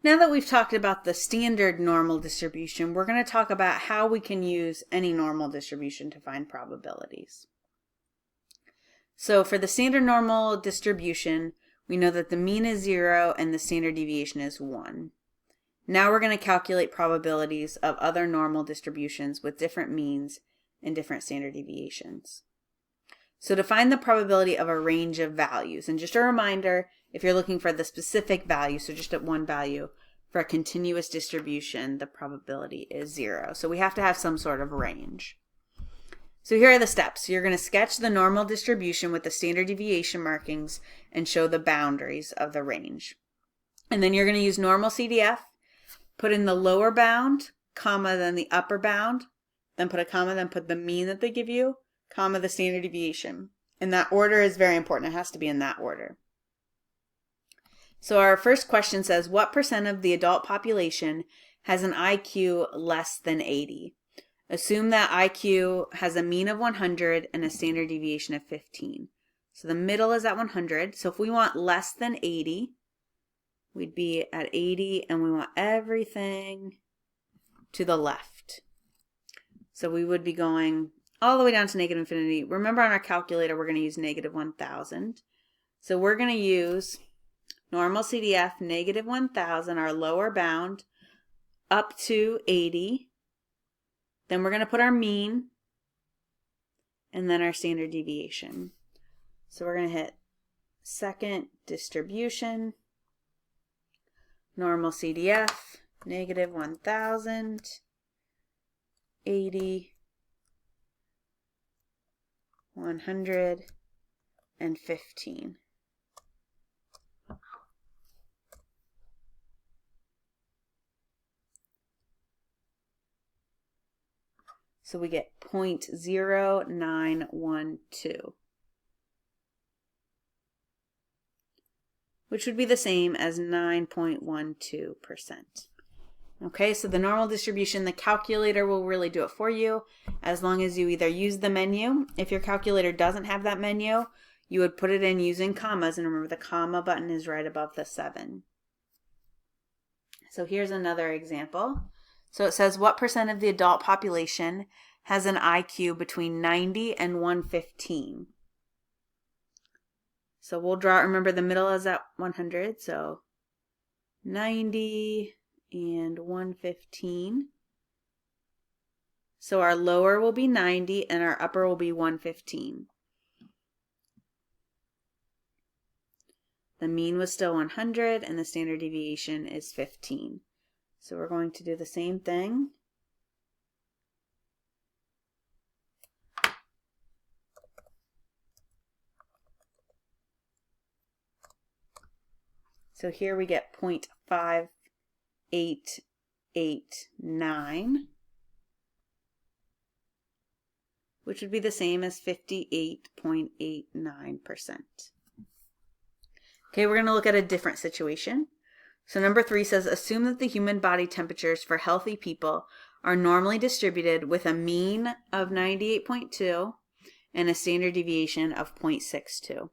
Now that we've talked about the standard normal distribution, we're going to talk about how we can use any normal distribution to find probabilities. So for the standard normal distribution, we know that the mean is 0 and the standard deviation is 1. Now we're going to calculate probabilities of other normal distributions with different means and different standard deviations. So to find the probability of a range of values, and just a reminder, if you're looking for the specific value, so just at one value, for a continuous distribution, the probability is 0. So we have to have some sort of range. So here are the steps. You're going to sketch the normal distribution with the standard deviation markings and show the boundaries of the range. And then you're going to use normal CDF, put in the lower bound, comma, then the upper bound, then put a comma, then put the mean that they give you, comma, the standard deviation. And that order is very important. It has to be in that order. So our first question says, what percent of the adult population has an IQ less than 80? Assume that IQ has a mean of 100 and a standard deviation of 15. So the middle is at 100. So if we want less than 80, we'd be at 80 and we want everything to the left. So we would be going all the way down to negative infinity. Remember on our calculator, we're going to use negative 1,000. So we're going to use normal CDF, negative 1,000, our lower bound, up to 80. Then we're going to put our mean and then our standard deviation. So we're going to hit second distribution, normal CDF, negative 1,000, 80, 100, and 15. So we get 0.0912, which would be the same as 9.12%. Okay, so the normal distribution, the calculator will really do it for you as long as you either use the menu. If your calculator doesn't have that menu, you would put it in using commas, and remember the comma button is right above the 7. So here's another example. So it says, what percent of the adult population has an IQ between 90 and 115? So we'll draw, remember the middle is at 100, so 90 and 115. So our lower will be 90 and our upper will be 115. The mean was still 100 and the standard deviation is 15. So we're going to do the same thing. So here we get 0.5889, which would be the same as 58.89%. Okay, we're going to look at a different situation. So number 3 says, assume that the human body temperatures for healthy people are normally distributed with a mean of 98.2 and a standard deviation of 0.62.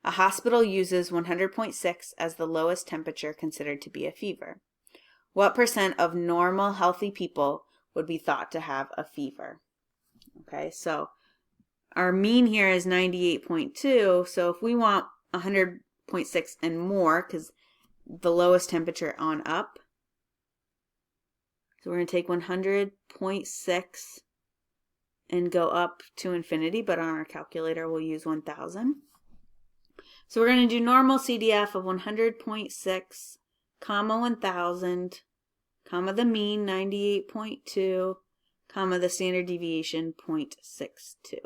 A hospital uses 100.6 as the lowest temperature considered to be a fever. What percent of normal healthy people would be thought to have a fever? Okay, so our mean here is 98.2, so if we want 100.6 and more, because the lowest temperature on up. So we're going to take 100.6 and go up to infinity, but on our calculator we'll use 1,000. So we're going to do normal CDF of 100.6, comma 1,000, comma the mean 98.2, comma the standard deviation 0.62.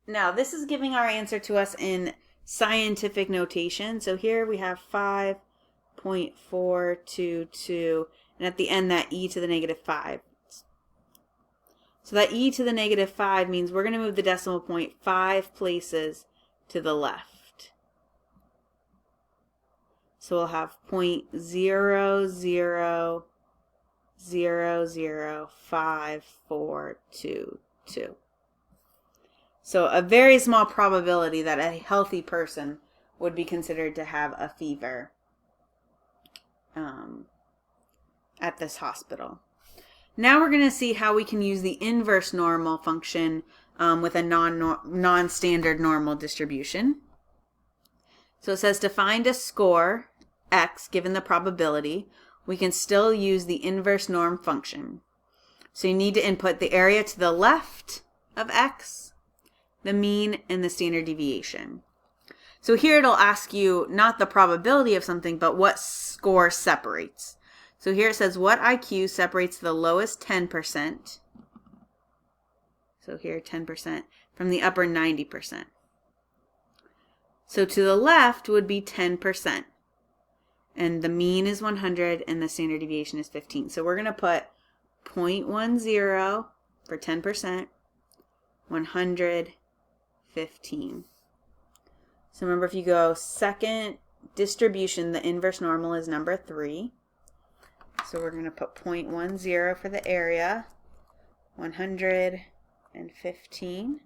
Now, this is giving our answer to us in scientific notation. So here we have 5.422, and at the end that e to the negative 5. So that e to the negative 5 means we're going to move the decimal point 5 places to the left. So we'll have 0.00005422. So a very small probability that a healthy person would be considered to have a fever at this hospital. Now we're going to see how we can use the inverse normal function with a non-standard normal distribution. So it says to find a score, x, given the probability, we can still use the inverse norm function. So you need to input the area to the left of x, the mean, and the standard deviation. So here it'll ask you not the probability of something, but what score separates. So here it says what IQ separates the lowest 10%, so here 10%, from the upper 90%. So to the left would be 10%. And the mean is 100 and the standard deviation is 15. So we're going to put 0.10 for 10%, 115. So remember, if you go second distribution, the inverse normal is number 3. So we're going to put 0.10 for the area, 115.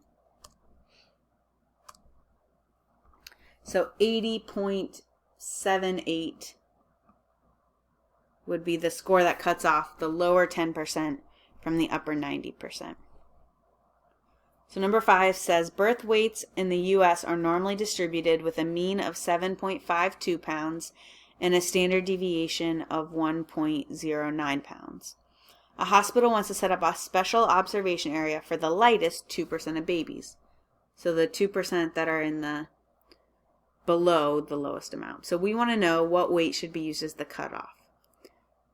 So 80.78 would be the score that cuts off the lower 10% from the upper 90%. So number 5 says birth weights in the U.S. are normally distributed with a mean of 7.52 pounds and a standard deviation of 1.09 pounds. A hospital wants to set up a special observation area for the lightest 2% of babies. So the 2% that are in the below the lowest amount. So we want to know what weight should be used as the cutoff.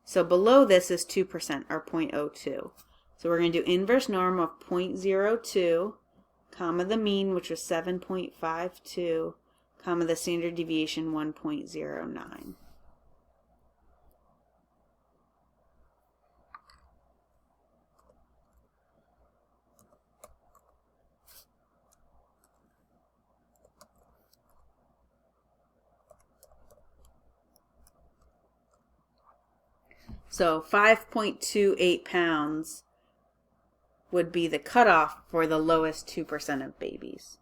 So below this is 2% or 0.02. So we're going to do inverse norm of 0.02, comma the mean, which was 7.52, comma the standard deviation 1.09. So 5.28 pounds would be the cutoff for the lowest 2% of babies.